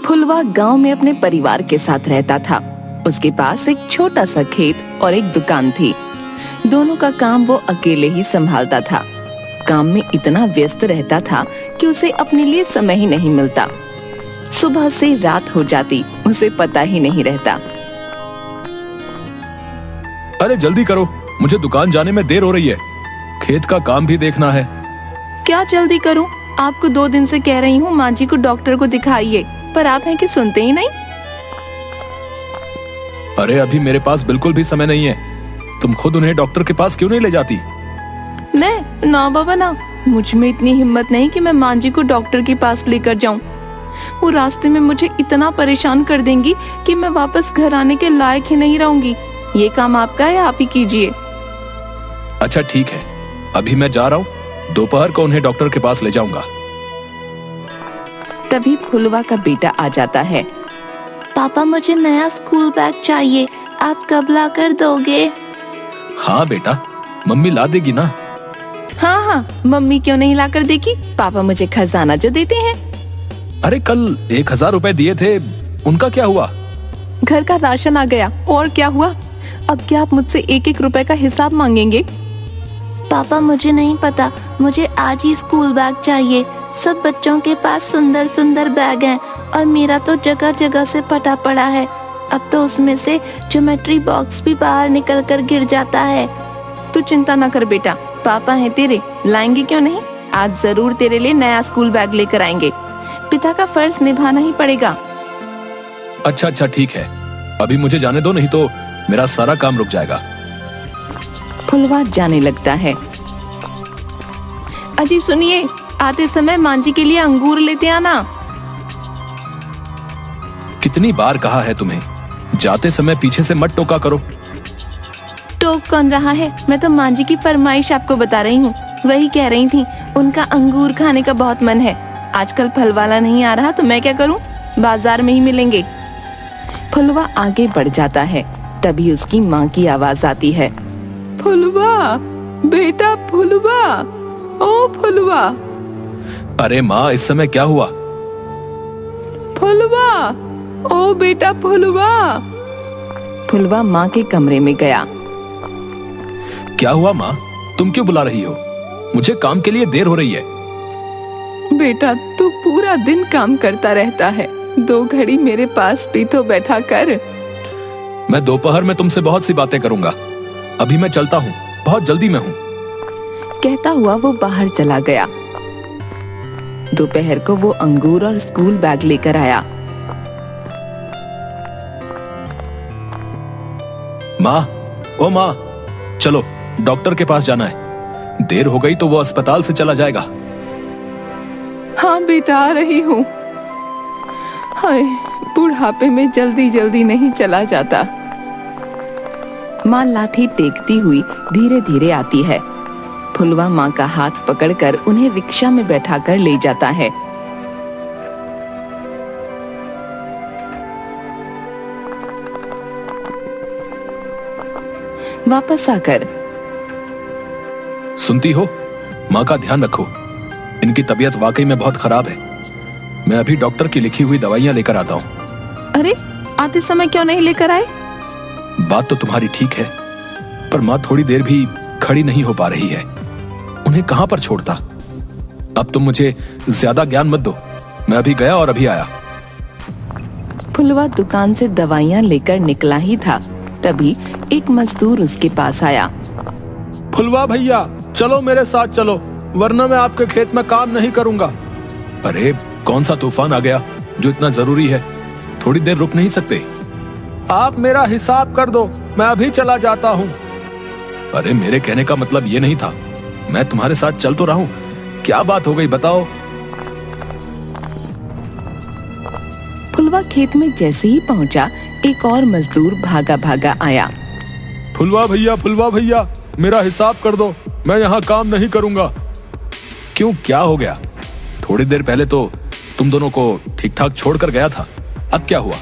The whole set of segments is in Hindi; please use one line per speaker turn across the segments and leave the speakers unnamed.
फुलवा गांव में अपने परिवार के साथ रहता था। उसके पास एक छोटा सा खेत और एक दुकान थी। दोनों का काम वो अकेले ही संभालता था। काम में इतना व्यस्त रहता था कि उसे अपने लिए समय ही नहीं मिलता। सुबह से रात हो जाती, उसे पता ही नहीं रहता।
अरे जल्दी करो, मुझे दुकान जाने में देर हो रही है। खेत का काम भी देखना है।
क्या जल्दी करूं? आपको 2 दिन से कह रही हूँ माँ जी को डॉक्टर को दिखाइए, पर आप हैं कि सुनते ही नहीं।
अरे अभी मेरे पास बिल्कुल भी समय नहीं है। तुम खुद उन्हें डॉक्टर के पास क्यों नहीं ले जाती?
मैं ना बाबा ना, मुझ में इतनी हिम्मत नहीं कि मैं माँ जी को डॉक्टर के पास लेकर जाऊं। वो रास्ते में मुझे इतना परेशान कर देंगी कि मैं वापस घर आने के लायक ही नहीं रहूंगी। ये काम आपका है, आप ही कीजिए।
अच्छा ठीक है, अभी मैं जा रहा हूँ। दोपहर को उन्हें डॉक्टर के पास ले जाऊंगा।
तभी फुलवा का बेटा आ जाता है। पापा मुझे नया स्कूल बैग चाहिए, आप कब ला कर दोगे?
हाँ बेटा, मम्मी ला देगी ना।
हाँ हाँ, मम्मी क्यों नहीं ला कर देगी? पापा मुझे खजाना जो देते हैं।
अरे कल 1000 रुपए दिए थे, उनका क्या हुआ?
घर का राशन आ गया, और क्या हुआ? अब क्या आप मुझसे 1-1 रुपए का हिसाब मांगेंगे? पापा मुझे नहीं पता, मुझे आज ही स्कूल बैग चाहिए। सब बच्चों के पास सुंदर सुंदर बैग हैं और मेरा तो जगह जगह से फटा पड़ा है। अब तो उसमें से ज्योमेट्री बॉक्स भी बाहर निकल कर गिर जाता है। तू चिंता ना कर बेटा, पापा हैं तेरे, लाएंगे क्यों नहीं। आज जरूर तेरे लिए नया स्कूल बैग लेकर आएंगे। पिता का फर्ज निभाना ही पड़ेगा।
अच्छा ठीक है, अभी मुझे जाने दो, नहीं तो मेरा सारा काम रुक जाएगा।
फुलवा जाने लगता है। अजी सुनिए, आते समय माँ जी के लिए अंगूर लेते आना।
कितनी बार कहा है तुम्हें, जाते समय पीछे से मत टोका करो।
टोक कौन रहा है? मैं तो माँ जी की फरमाइश आपको बता रही हूँ। वही कह रही थी, उनका अंगूर खाने का बहुत मन है। आजकल फल वाला नहीं आ रहा तो मैं क्या करूँ, बाजार में ही मिलेंगे। फुलवा आगे बढ़ जाता है, तभी उसकी माँ की आवाज आती है। फुलवा, बेटा फुलवा, ओ फुलवा।
अरे माँ, इस समय क्या हुआ?
फुलवा, ओ बेटा फुलवा। फुलवा माँ के कमरे में गया।
क्या हुआ माँ, तुम क्यों बुला रही हो? मुझे काम के लिए देर हो रही है।
बेटा तू पूरा दिन काम करता रहता है, 2 घड़ी मेरे पास भी तो बैठा कर।
मैं दोपहर में तुमसे बहुत सी बातें करूंगा। अभी मैं चलता हूँ, बहुत जल्दी में हूँ।
कहता हुआ वो बाहर चला गया। दोपहर को वो अंगूर और स्कूल बैग लेकर आया।
माँ, ओ माँ, चलो डॉक्टर के पास जाना है। देर हो गई तो वो अस्पताल से चला जाएगा।
हाँ बेटा, आ रही हूँ। हाय, बुढ़ापे में जल्दी जल्दी नहीं चला जाता। माँ लाठी टेकती हुई धीरे धीरे आती है। फुलवा माँ का हाथ पकड़कर उन्हें रिक्शा में बैठाकर ले जाता है। वापस आकर,
सुनती हो, माँ का ध्यान रखो। इनकी तबीयत वाकई में बहुत खराब है। मैं अभी डॉक्टर की लिखी हुई दवाइयाँ लेकर आता हूँ।
अरे आते समय क्यों नहीं लेकर आए?
बात तो तुम्हारी ठीक है, पर माँ थोड़ी देर भी खड़ी नहीं हो पा रही है। उन्हें कहाँ पर छोड़ता। अब तुम मुझे ज्यादा ज्ञान मत दो, मैं अभी गया और अभी आया।
फुलवा दुकान से दवाइयाँ लेकर निकला ही था, तभी एक मजदूर उसके पास आया।
फुलवा भैया, चलो मेरे साथ चलो, वरना मैं आपके खेत में काम नहीं करूंगा। अरे कौन सा तूफान आ गया जो इतना जरूरी है? थोड़ी देर रुक नहीं सकते? आप मेरा हिसाब कर दो, मैं अभी चला जाता हूँ। अरे मेरे कहने का मतलब ये नहीं था, मैं तुम्हारे साथ चल तो रहा हूँ। क्या बात हो गई बताओ।
फुलवा खेत में जैसे ही पहुंचा, एक और मजदूर भागा भागा आया।
फुलवा भैया, मेरा हिसाब कर दो, मैं यहाँ काम नहीं करूंगा। क्यों, क्या हो गया? थोड़ी देर पहले तो तुम दोनों को ठीक ठाक छोड़कर गया था, अब क्या हुआ?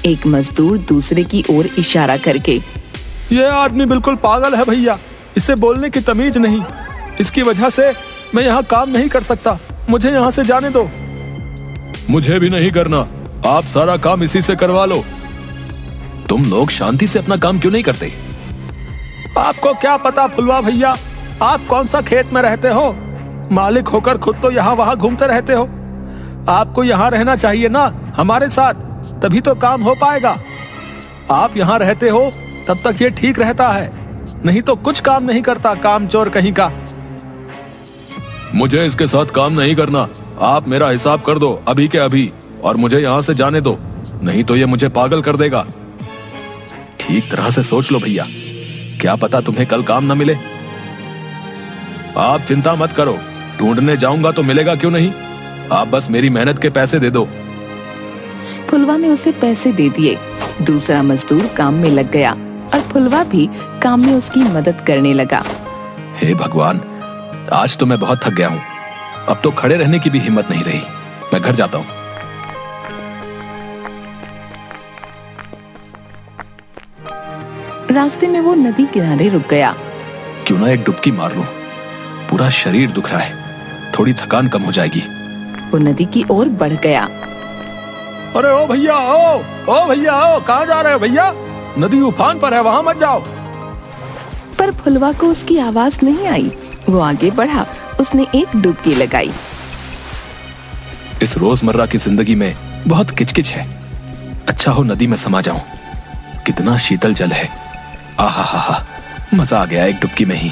एक मजदूर दूसरे की ओर इशारा करके,
ये आदमी बिल्कुल पागल है भैया, इससे बोलने की तमीज नहीं। इसकी वजह से मैं यहाँ काम नहीं कर सकता, मुझे यहाँ से जाने दो। मुझे भी नहीं करना, आप सारा काम इसी से करवा लो। तुम लोग शांति से अपना काम क्यों नहीं करते? आपको क्या पता फुलवा भैया, आप कौन सा खेत में रहते हो? मालिक होकर खुद तो यहाँ वहां घूमते रहते हो। आपको यहाँ रहना चाहिए ना हमारे साथ, तभी तो काम हो पाएगा। आप यहाँ रहते हो तब तक ये ठीक रहता है, नहीं तो कुछ काम नहीं करता, काम चोर कहीं का। मुझे इसके साथ काम नहीं करना, आप मेरा हिसाब कर दो अभी के अभी और मुझे यहाँ से जाने दो, नहीं तो ये मुझे पागल कर देगा। ठीक तरह से सोच लो भैया, क्या पता तुम्हें कल काम ना मिले। आप चिंता मत करो, ढूंढने जाऊंगा तो मिलेगा क्यों नहीं, आप बस मेरी मेहनत के पैसे दे दो।
फुलवा ने उसे पैसे दे दिए। दूसरा मजदूर काम में लग गया और फुलवा भी काम में उसकी मदद करने लगा।
हे भगवान, आज तो मैं बहुत थक गया हूँ, अब तो खड़े रहने की भी हिम्मत नहीं रही। मैं घर जाता हूँ।
रास्ते में वो नदी किनारे रुक गया।
क्यों ना एक डुबकी मार लूं, पूरा शरीर दुख रहा है, थोड़ी थकान कम हो जाएगी।
वो नदी की ओर बढ़ गया।
अरे ओ भैया, ओ भैया, ओ कहाँ जा रहे हो भैया? नदी उफान पर है, वहां मत जाओ।
पर फुलवा को उसकी आवाज नहीं आई। वो आगे बढ़ा, उसने एक डुबकी लगाई।
इस रोजमर्रा की जिंदगी में बहुत किचकिच है, अच्छा हो नदी में समा जाऊं। कितना शीतल जल है, आहा हा हा, मजा आ गया एक डुबकी में ही।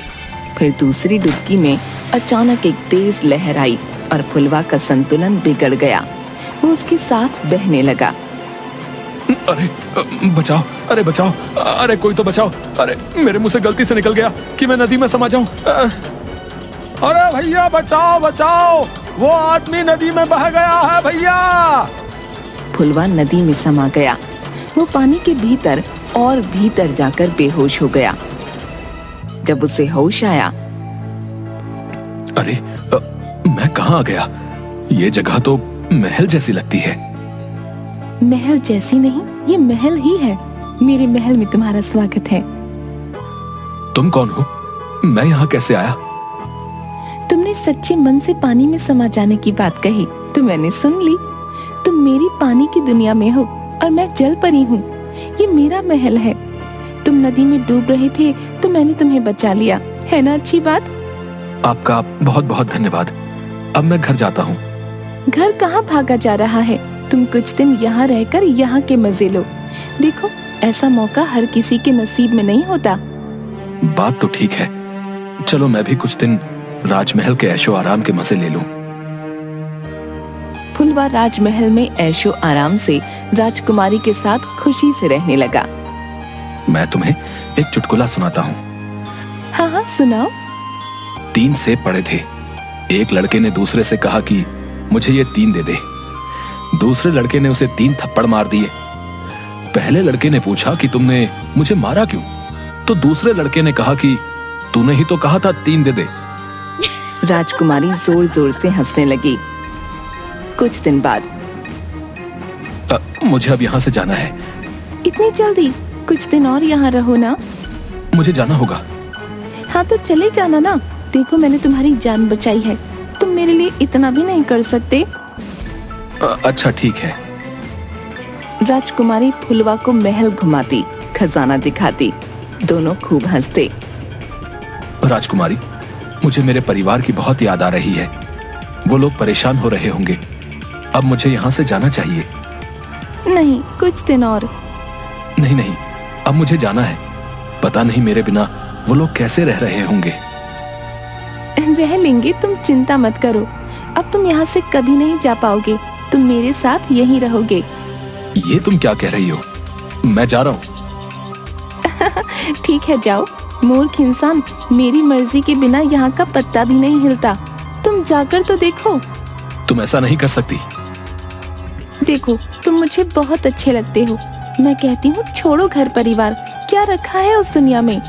फिर दूसरी डुबकी में अचानक एक तेज लहर आई और फुलवा का संतुलन बिगड़ गया। वो उसके साथ बहने लगा।
अरे बचाओ, अरे बचाओ, अरे कोई तो बचाओ, अरे मेरे मुंह से गलती से निकल गया कि मैं नदी में समा जाऊं। अरे भैया बचाओ बचाओ, वो आदमी नदी में बह गया है भैया।
फुलवा नदी में समा गया। वो पानी के भीतर और भीतर जाकर बेहोश हो गया। जब उसे होश आया,
अरे मैं कहाँ आ गया? ये जगह तो महल जैसी लगती है।
महल जैसी नहीं, ये महल ही है। मेरे महल में तुम्हारा स्वागत है।
तुम कौन हो? मैं यहाँ कैसे आया?
तुमने सच्चे मन से पानी में समा जाने की बात कही तो मैंने सुन ली। तुम मेरी पानी की दुनिया में हो और मैं जल परी हूँ। ये मेरा महल है। तुम नदी में डूब रहे थे तो मैंने तुम्हें बचा लिया, है ना अच्छी बात?
आपका बहुत बहुत धन्यवाद। अब मैं घर जाता हूँ।
घर कहाँ भागा जा रहा है? तुम कुछ दिन यहाँ रहकर यहाँ के मजे लो। देखो, ऐसा मौका हर किसी के नसीब में नहीं होता।
बात तो ठीक है, चलो मैं भी कुछ दिन राजमहल के ऐशो आराम के मजे ले लूं।
फुलवा राजमहल में ऐशो आराम से राजकुमारी के साथ खुशी से रहने लगा।
मैं तुम्हें एक चुटकुला सुनाता हूँ।
हाँ हाँ सुनाओ।
3 सेब पड़े थे। एक लड़के ने दूसरे से कहा कि मुझे ये 3 दे दे। दूसरे लड़के ने उसे 3 थप्पड़ मार दिए। पहले लड़के ने पूछा कि तुमने मुझे मारा क्यों? तो दूसरे लड़के ने कहा कि तूने ही तो कहा था 3 दे दे।
राजकुमारी जोर जोर से हंसने लगी। कुछ दिन बाद,
मुझे अब यहाँ से जाना है।
इतनी जल्दी? कुछ दिन और यहाँ रहो ना।
मुझे जाना होगा।
हाँ तो चले जाना ना। देखो, मैंने तुम्हारी जान बचाई है, तुम मेरे लिए इतना भी नहीं कर सकते?
अच्छा ठीक है।
राजकुमारी फुलवा को महल घुमाती, खजाना दिखाती। दोनों खूब हंसते।
राजकुमारी, मुझे मेरे परिवार की बहुत याद आ रही है। वो लोग परेशान हो रहे होंगे। अब मुझे यहाँ से जाना चाहिए।
नहीं, कुछ दिन और।
नहीं नहीं, अब मुझे जाना है। पता नहीं मेरे बिना वो लोग कैसे रह रहे होंगे।
रह लेंगे, तुम चिंता मत करो। अब तुम यहाँ से कभी नहीं जा पाओगे, तुम मेरे साथ यहीं रहोगे।
ये तुम क्या कह रही हो? मैं जा रहा हूँ।
ठीक है, जाओ। मूर्ख इंसान, मेरी मर्जी के बिना यहाँ का पत्ता भी नहीं हिलता। तुम जाकर तो देखो।
तुम ऐसा नहीं कर सकती।
देखो, तुम मुझे बहुत अच्छे लगते हो। मैं कहती हूँ छोड़ो घर परिवार, क्या रखा है उस दुनिया में।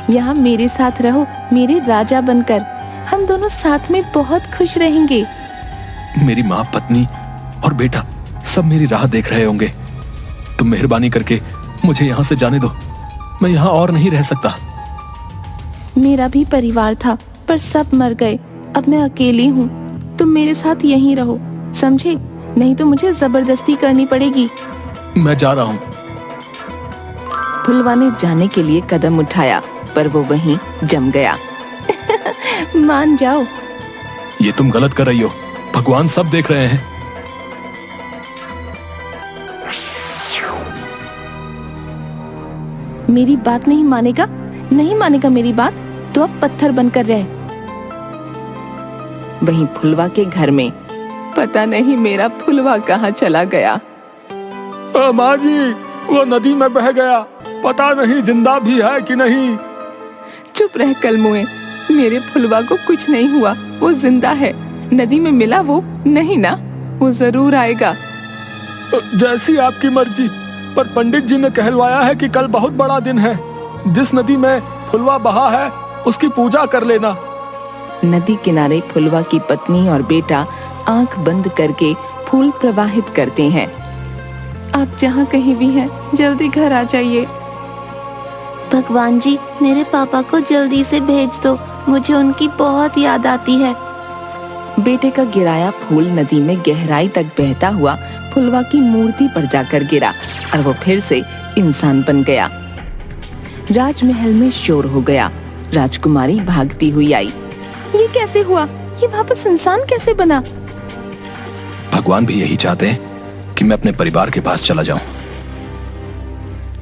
यहाँ मेरे साथ रहो, मेरे राजा बनकर। हम दोनों साथ में बहुत खुश रहेंगे।
मेरी माँ, पत्नी और बेटा सब मेरी राह देख रहे होंगे। तुम मेहरबानी करके मुझे यहाँ से जाने दो। मैं यहाँ और नहीं रह सकता।
मेरा भी परिवार था, पर सब मर गए। अब मैं अकेली हूँ। तुम मेरे साथ यहीं रहो, समझे? नहीं तो मुझे जबरदस्ती करनी पड़ेगी।
मैं जा रहा हूँ।
फुलवा ने जाने के लिए कदम उठाया पर वो वहीं जम गया। मान जाओ।
ये तुम गलत कर रही हो, भगवान सब देख रहे हैं।
मेरी बात नहीं मानेगा, नहीं मानेगा मेरी बात तो अब पत्थर बनकर रहे। वहीं फुलवा के घर में पता नहीं मेरा फुलवा कहाँ चला गया।
माँ जी, वो नदी में बह गया, पता नहीं जिंदा भी है कि नहीं।
चुप रह कलमुए, मेरे फुलवा को कुछ नहीं हुआ, वो जिंदा है। नदी में मिला वो नहीं ना, वो जरूर आएगा।
जैसी आपकी मर्जी, पर पंडित जी ने कहलवाया है कि कल बहुत बड़ा दिन है। जिस नदी में फुलवा बहा है उसकी पूजा कर लेना।
नदी किनारे फुलवा की पत्नी और बेटा आंख बंद करके फूल प्रवाहित करते हैं। आप जहाँ कहीं भी हैं जल्दी घर आ जाइए। भगवान जी, मेरे पापा को जल्दी से भेज दो, मुझे उनकी बहुत याद आती है। बेटे का गिराया फूल नदी में गहराई तक बहता हुआ फुलवा की मूर्ति पर जाकर गिरा और वो फिर से इंसान बन गया। राजमहल में शोर हो गया। राजकुमारी भागती हुई आई। ये कैसे हुआ? ये वापस इंसान कैसे बना?
भगवान भी यही चाहते हैं कि मैं अपने परिवार के पास चला जाऊं।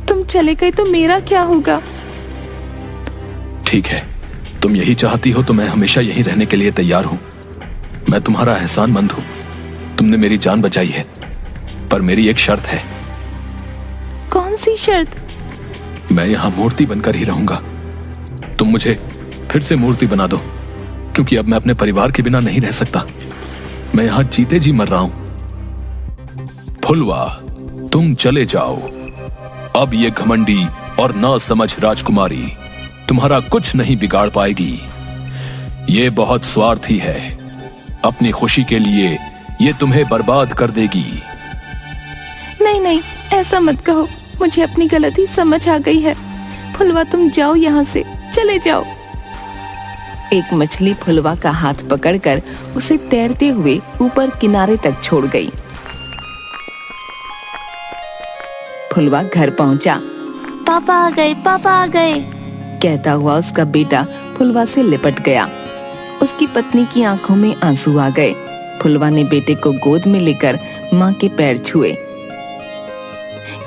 तुम चले गए तो मेरा क्या होगा?
ठीक है, तुम यही चाहती हो तो मैं हमेशा यहीं रहने के लिए तैयार हूँ। मैं तुम्हारा एहसानमंद हूँ, तुमने मेरी जान बचाई है, पर मेरी एक शर्त है।
कौन सी शर्त?
मैं यहाँ मूर्ति बनकर ही रहूंगा। तुम मुझे फिर से मूर्ति बना दो, क्योंकि अब मैं अपने परिवार के बिना नहीं रह सकता। मैं यहाँ जीते जी मर रहा हूं। फुलवा, तुम चले जाओ। अब ये घमंडी और ना समझ राजकुमारी तुम्हारा कुछ नहीं बिगाड़ पाएगी। ये बहुत स्वार्थी है, अपनी खुशी के लिए ये तुम्हें बर्बाद कर देगी।
नहीं नहीं, ऐसा मत कहो, मुझे अपनी गलती समझ आ गई है। फुलवा तुम जाओ यहाँ से, चले जाओ। एक मछली फुलवा का हाथ पकड़कर उसे तैरते हुए ऊपर किनारे तक छोड़ गई। फुलवा घर पहुंचा। पापा आ गए, पापा आ गए, कहता हुआ उसका बेटा फुलवा से लिपट गया। उसकी पत्नी की आंखों में आंसू आ गए। फुलवा ने बेटे को गोद में लेकर माँ के पैर छुए।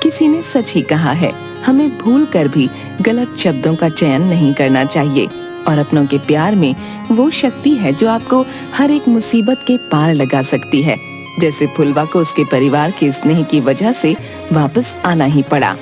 किसी ने सच ही कहा है, हमें भूल कर भी गलत शब्दों का चयन नहीं करना चाहिए, और अपनों के प्यार में वो शक्ति है जो आपको हर एक मुसीबत के पार लगा सकती है। जैसे फुलवा को उसके परिवार के स्नेह की वजह से वापस आना ही पड़ा।